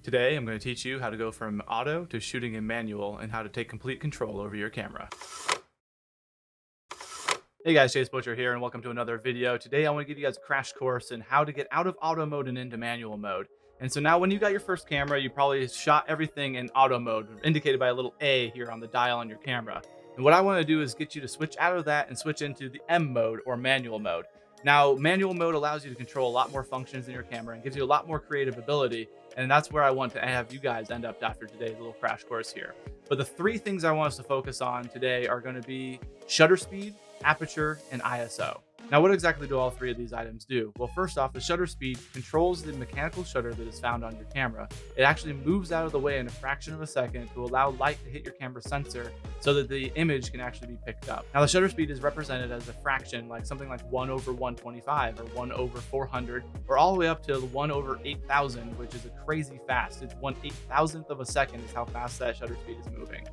Today, I'm going to teach you how to go from auto to shooting in manual and how to take complete control over your camera. Hey guys, Chase Butcher here and welcome to another video. Today, I want to give you guys a crash course in how to get out of auto mode and into manual mode. And so now when you got your first camera, you probably shot everything in auto mode, indicated by a little A here on the dial on your camera. And what I want to do is get you to switch out of that and switch into the M mode or manual mode. Now, manual mode allows you to control a lot more functions in your camera and gives you a lot more creative ability. And that's where I want to have you guys end up after today's little crash course here. But the three things I want us to focus on today are going to be shutter speed, aperture, and ISO. Now, what exactly do all three of these items do? Well, first off, the shutter speed controls the mechanical shutter that is found on your camera. It actually moves out of the way in a fraction of a second to allow light to hit your camera sensor so that the image can actually be picked up. Now, the shutter speed is represented as a fraction, like something like 1 over 125 or 1 over 400, or all the way up to 1 over 8,000, which is a crazy fast. It's 1/8,000th of a second is how fast that shutter speed is moving.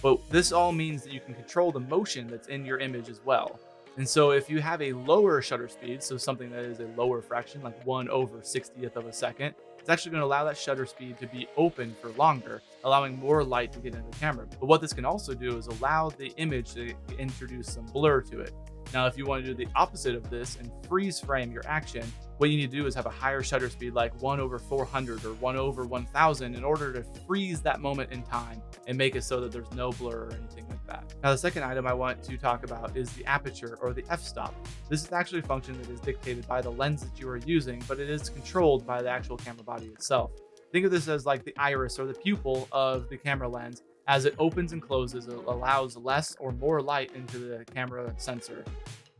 But this all means that you can control the motion that's in your image as well. And so if you have a lower shutter speed, so something that is a lower fraction, like 1 over 60th of a second, it's actually going to allow that shutter speed to be open for longer, allowing more light to get into the camera. But what this can also do is allow the image to introduce some blur to it. Now, if you want to do the opposite of this and freeze frame your action, what you need to do is have a higher shutter speed like 1 over 400 or 1 over 1000 in order to freeze that moment in time and make it so that there's no blur or anything like that. Now, the second item I want to talk about is the aperture or the f-stop. This is actually a function that is dictated by the lens that you are using, but it is controlled by the actual camera body itself. Think of this as like the iris or the pupil of the camera lens. As it opens and closes, it allows less or more light into the camera sensor.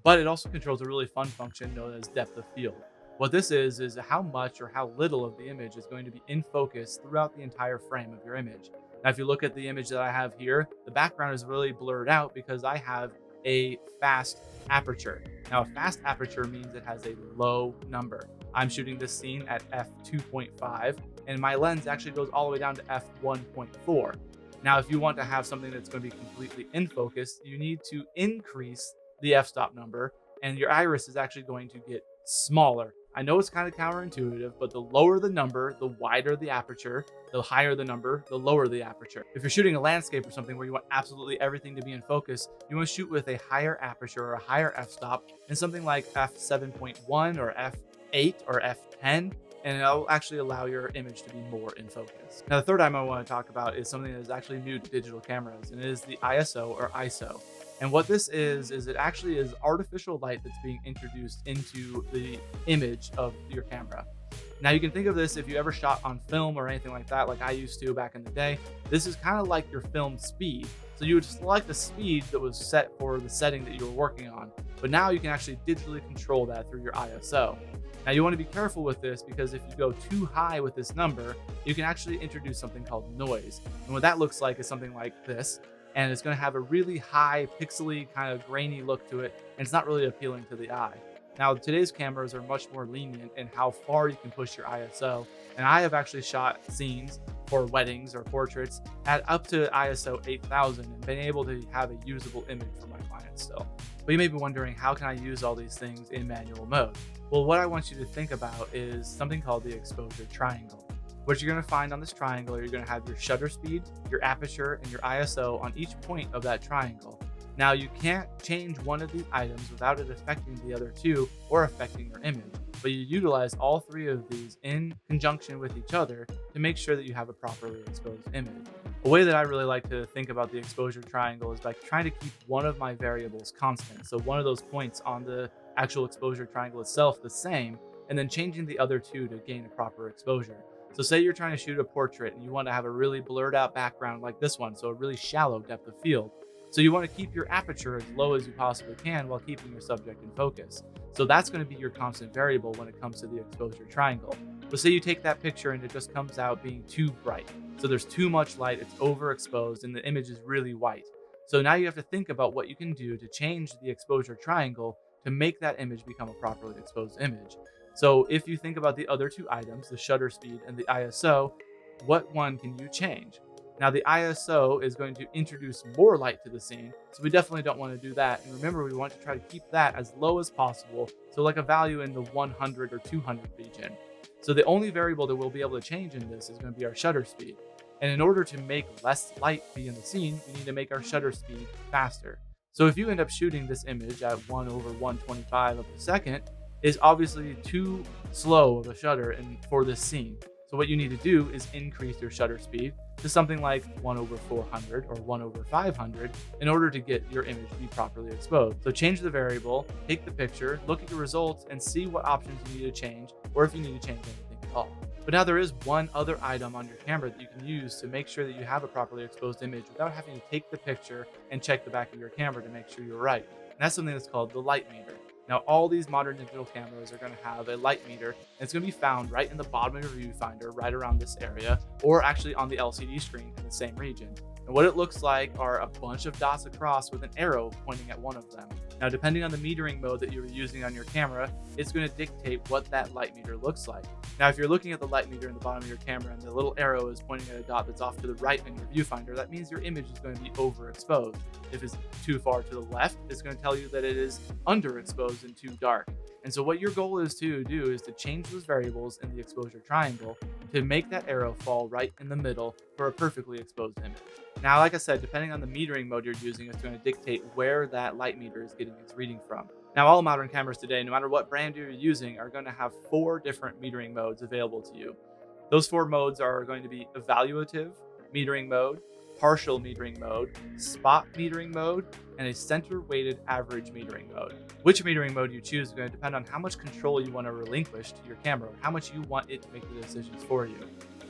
But it also controls a really fun function known as depth of field. What this is how much or how little of the image is going to be in focus throughout the entire frame of your image. Now, if you look at the image that I have here, the background is really blurred out because I have a fast aperture. Now, a fast aperture means it has a low number. I'm shooting this scene at f2.5, and my lens actually goes all the way down to f1.4. Now, if you want to have something that's going to be completely in focus, you need to increase the f-stop number, and your iris is actually going to get smaller. I know it's kind of counterintuitive, but the lower the number, the wider the aperture, the higher the number, the lower the aperture. If you're shooting a landscape or something where you want absolutely everything to be in focus, you want to shoot with a higher aperture or a higher f-stop and something like f7.1 or f8 or f10, and it'll actually allow your image to be more in focus. Now, the third item I want to talk about is something that is actually new to digital cameras, and it is the ISO or ISO. And what this is it actually is artificial light that's being introduced into the image of your camera. Now, you can think of this if you ever shot on film or anything like that, like I used to back in the day. This is kind of like your film speed. So you would select the speed that was set for the setting that you were working on. But now you can actually digitally control that through your ISO. Now, you want to be careful with this because if you go too high with this number, you can actually introduce something called noise. And what that looks like is something like this. And it's going to have a really high pixely kind of grainy look to it, and it's not really appealing to the eye. Now, today's cameras are much more lenient in how far you can push your ISO, and I have actually shot scenes for weddings or portraits at up to ISO 8000 and been able to have a usable image for my clients still. But you may be wondering, how can I use all these things in manual mode? Well, what I want you to think about is something called the exposure triangle. What you're going to find on this triangle, you're going to have your shutter speed, your aperture, and your ISO on each point of that triangle. Now, you can't change one of these items without it affecting the other two or affecting your image, but you utilize all three of these in conjunction with each other to make sure that you have a properly exposed image. A way that I really like to think about the exposure triangle is by trying to keep one of my variables constant. So one of those points on the actual exposure triangle itself the same, and then changing the other two to gain a proper exposure. So say you're trying to shoot a portrait and you want to have a really blurred out background like this one, so a really shallow depth of field. So you want to keep your aperture as low as you possibly can while keeping your subject in focus. So that's going to be your constant variable when it comes to the exposure triangle. But say you take that picture and it just comes out being too bright. So there's too much light, it's overexposed, and the image is really white. So now you have to think about what you can do to change the exposure triangle to make that image become a properly exposed image. So if you think about the other two items, the shutter speed and the ISO, what one can you change? Now, the ISO is going to introduce more light to the scene, so we definitely don't want to do that. And remember, we want to try to keep that as low as possible, so like a value in the 100 or 200 region. So the only variable that we'll be able to change in this is going to be our shutter speed. And in order to make less light be in the scene, we need to make our shutter speed faster. So if you end up shooting this image at 1/125 of a second, is obviously too slow of a shutter for this scene. So what you need to do is increase your shutter speed to something like 1/400 or 1/500 in order to get your image to be properly exposed. So change the variable, take the picture, look at the results, and see what options you need to change, or if you need to change anything at all. But now there is one other item on your camera that you can use to make sure that you have a properly exposed image without having to take the picture and check the back of your camera to make sure you're right. And that's something that's called the light meter. Now, all these modern digital cameras are going to have a light meter, and it's going to be found right in the bottom of your viewfinder, right around this area, or actually on the LCD screen in the same region. And what it looks like are a bunch of dots across with an arrow pointing at one of them. Now, depending on the metering mode that you're using on your camera, it's going to dictate what that light meter looks like. Now, if you're looking at the light meter in the bottom of your camera and the little arrow is pointing at a dot that's off to the right in your viewfinder, that means your image is going to be overexposed. If it's too far to the left, it's going to tell you that it is underexposed and too dark. And so what your goal is to do is to change those variables in the exposure triangle to make that arrow fall right in the middle for a perfectly exposed image. Now, like I said, depending on the metering mode you're using, it's going to dictate where that light meter is getting its reading from. Now, all modern cameras today, no matter what brand you're using, are going to have 4 different metering modes available to you. Those 4 modes are going to be evaluative metering mode, partial metering mode, spot metering mode, and a center weighted average metering mode. Which metering mode you choose is going to depend on how much control you want to relinquish to your camera, how much you want it to make the decisions for you.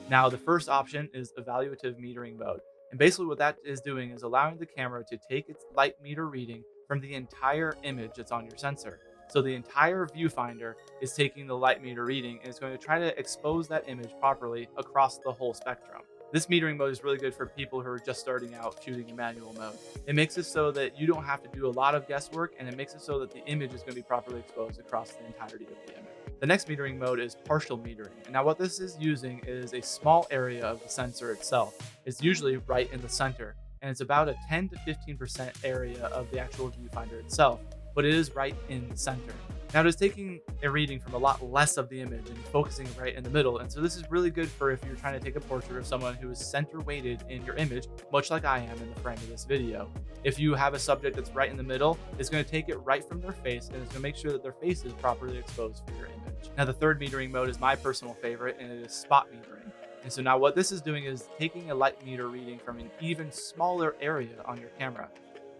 Now, the first option is evaluative metering mode. And basically what that is doing is allowing the camera to take its light meter reading from the entire image that's on your sensor. So the entire viewfinder is taking the light meter reading and it's going to try to expose that image properly across the whole spectrum. This metering mode is really good for people who are just starting out shooting in manual mode. It makes it so that you don't have to do a lot of guesswork, and it makes it so that the image is going to be properly exposed across the entirety of the image. The next metering mode is partial metering. And now what this is using is a small area of the sensor itself. It's usually right in the center, and it's about a 10 to 15% area of the actual viewfinder itself, but it is right in the center. Now, it is taking a reading from a lot less of the image and focusing right in the middle. And so this is really good for if you're trying to take a portrait of someone who is center weighted in your image, much like I am in the frame of this video. If you have a subject that's right in the middle, it's going to take it right from their face and it's going to make sure that their face is properly exposed for your image. Now, the third metering mode is my personal favorite, and it is spot metering. And so now what this is doing is taking a light meter reading from an even smaller area on your camera.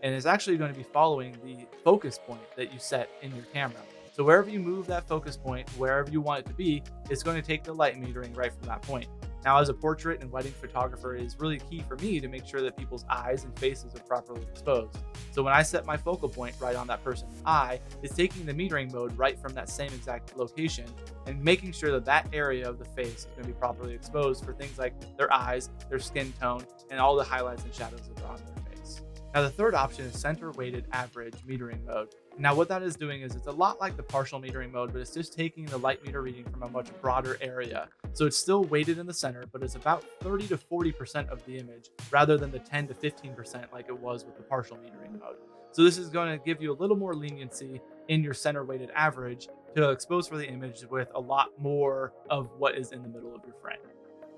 And it's actually going to be following the focus point that you set in your camera. So wherever you move that focus point, wherever you want it to be, it's going to take the light metering right from that point. Now, as a portrait and wedding photographer, it is really key for me to make sure that people's eyes and faces are properly exposed. So when I set my focal point right on that person's eye, it's taking the metering mode right from that same exact location and making sure that that area of the face is going to be properly exposed for things like their eyes, their skin tone, and all the highlights and shadows that are on their face. Now, the third option is center weighted average metering mode. Now, what that is doing is it's a lot like the partial metering mode, but it's just taking the light meter reading from a much broader area. So it's still weighted in the center, but it's about 30 to 40% of the image rather than the 10 to 15% like it was with the partial metering mode. So this is going to give you a little more leniency in your center weighted average to expose for the image with a lot more of what is in the middle of your frame.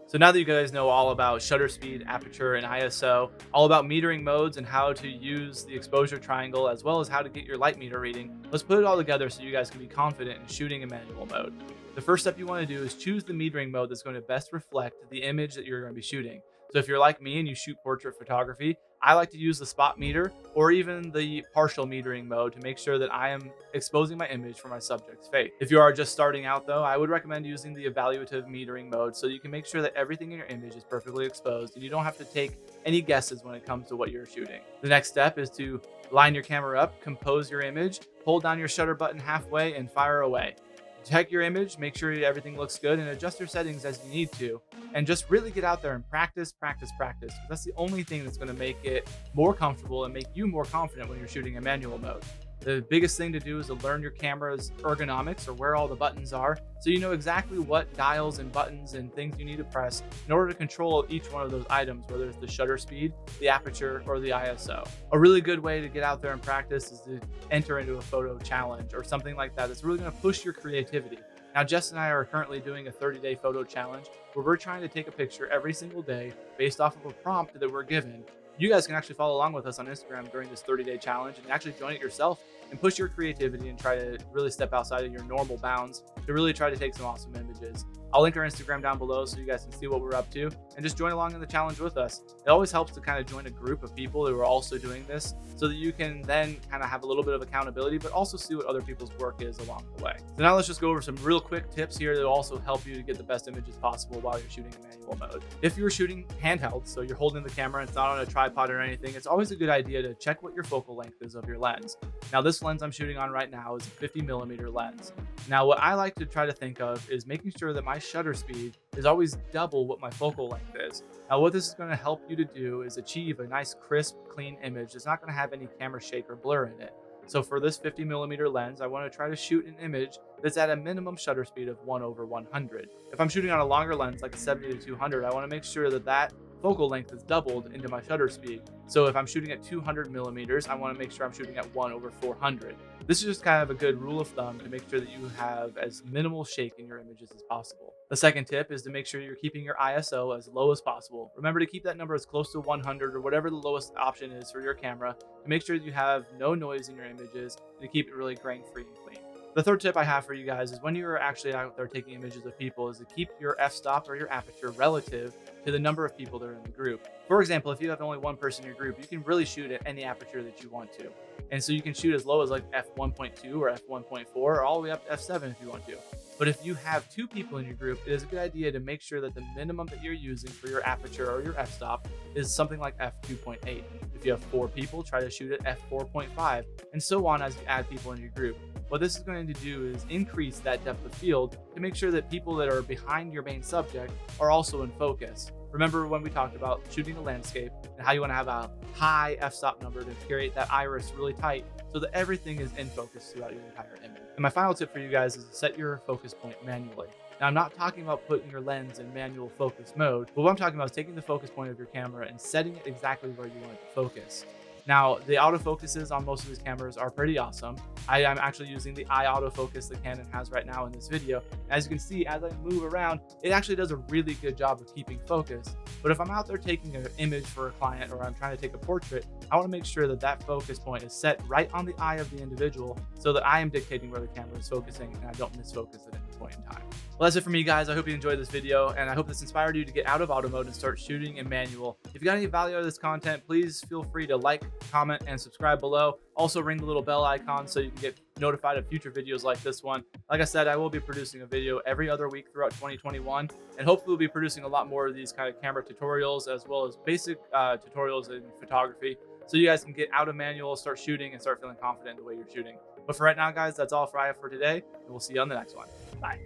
So now that you guys know all about shutter speed, aperture, and ISO, all about metering modes and how to use the exposure triangle, as well as how to get your light meter reading, let's put it all together so you guys can be confident in shooting in manual mode. The first step you want to do is choose the metering mode that's going to best reflect the image that you're going to be shooting. So if you're like me and you shoot portrait photography, I like to use the spot meter or even the partial metering mode to make sure that I am exposing my image for my subject's face. If you are just starting out though, I would recommend using the evaluative metering mode so you can make sure that everything in your image is perfectly exposed and you don't have to take any guesses when it comes to what you're shooting. The next step is to line your camera up, compose your image, hold down your shutter button halfway and fire away. Check your image, make sure everything looks good, and adjust your settings as you need to. And just really get out there and practice. Because that's the only thing that's going to make it more comfortable and make you more confident when you're shooting in manual mode. The biggest thing to do is to learn your camera's ergonomics, or where all the buttons are, so you know exactly what dials and buttons and things you need to press in order to control each one of those items, whether it's the shutter speed, the aperture, or the ISO. A really good way to get out there and practice is to enter into a photo challenge or something like that that's really going to push your creativity. Now, Jess and I are currently doing a 30-day photo challenge where we're trying to take a picture every single day based off of a prompt that we're given. You guys can actually follow along with us on Instagram during this 30-day challenge and actually join it yourself and push your creativity and try to really step outside of your normal bounds to really try to take some awesome images. I'll link our Instagram down below so you guys can see what we're up to and just join along in the challenge with us. It always helps to kind of join a group of people who are also doing this so that you can then kind of have a little bit of accountability, but also see what other people's work is along the way. So now let's just go over some real quick tips here that will also help you to get the best images possible while you're shooting in manual mode. If you're shooting handheld, so you're holding the camera, it's not on a tripod or anything, it's always a good idea to check what your focal length is of your lens. Now, this lens I'm shooting on right now is a 50mm lens. Now, what I like to try to think of is making sure that my shutter speed is always double what my focal length is. Now, what this is going to help you to do is achieve a nice, crisp, clean image that's not going to have any camera shake or blur in it. So for this 50mm lens, I want to try to shoot an image that's at a minimum shutter speed of 1/100. If I'm shooting on a longer lens, like a 70-200, I want to make sure that that focal length is doubled into my shutter speed. So if I'm shooting at 200mm, I want to make sure I'm shooting at 1/400. This is just kind of a good rule of thumb to make sure that you have as minimal shake in your images as possible. The second tip is to make sure you're keeping your ISO as low as possible. Remember to keep that number as close to 100 or whatever the lowest option is for your camera to make sure that you have no noise in your images and to keep it really grain-free and clean. The third tip I have for you guys is when you're actually out there taking images of people is to keep your f-stop or your aperture relative to the number of people that are in the group. For example, if you have only one person in your group, you can really shoot at any aperture that you want to. And so you can shoot as low as like f1.2 or f1.4 or all the way up to f7 if you want to. But if you have two people in your group, it is a good idea to make sure that the minimum that you're using for your aperture or your f-stop is something like f2.8. If you have 4 people, try to shoot at f4.5 and so on as you add people in your group. What this is going to do is increase that depth of field to make sure that people that are behind your main subject are also in focus. Remember when we talked about shooting a landscape and how you want to have a high f-stop number to create that iris really tight so that everything is in focus throughout your entire image. And my final tip for you guys is to set your focus point manually. Now, I'm not talking about putting your lens in manual focus mode, but what I'm talking about is taking the focus point of your camera and setting it exactly where you want it to focus. Now, the autofocuses on most of these cameras are pretty awesome. I am actually using the eye autofocus that Canon has right now in this video. As you can see, as I move around, it actually does a really good job of keeping focus. But if I'm out there taking an image for a client or I'm trying to take a portrait, I want to make sure that that focus point is set right on the eye of the individual so that I am dictating where the camera is focusing and I don't misfocus at any point in time. Well, that's it for me, guys. I hope you enjoyed this video, and I hope this inspired you to get out of auto mode and start shooting in manual. If you got any value out of this content, please feel free to like, comment, and subscribe below. Also, ring the little bell icon so you can get notified of future videos like this one. Like I said, I will be producing a video every other week throughout 2021, and hopefully we'll be producing a lot more of these kind of camera tutorials as well as basic tutorials in photography so you guys can get out of manual, start shooting, and start feeling confident in the way you're shooting. But for right now, guys, that's all I have for today, and we'll see you on the next one. Bye.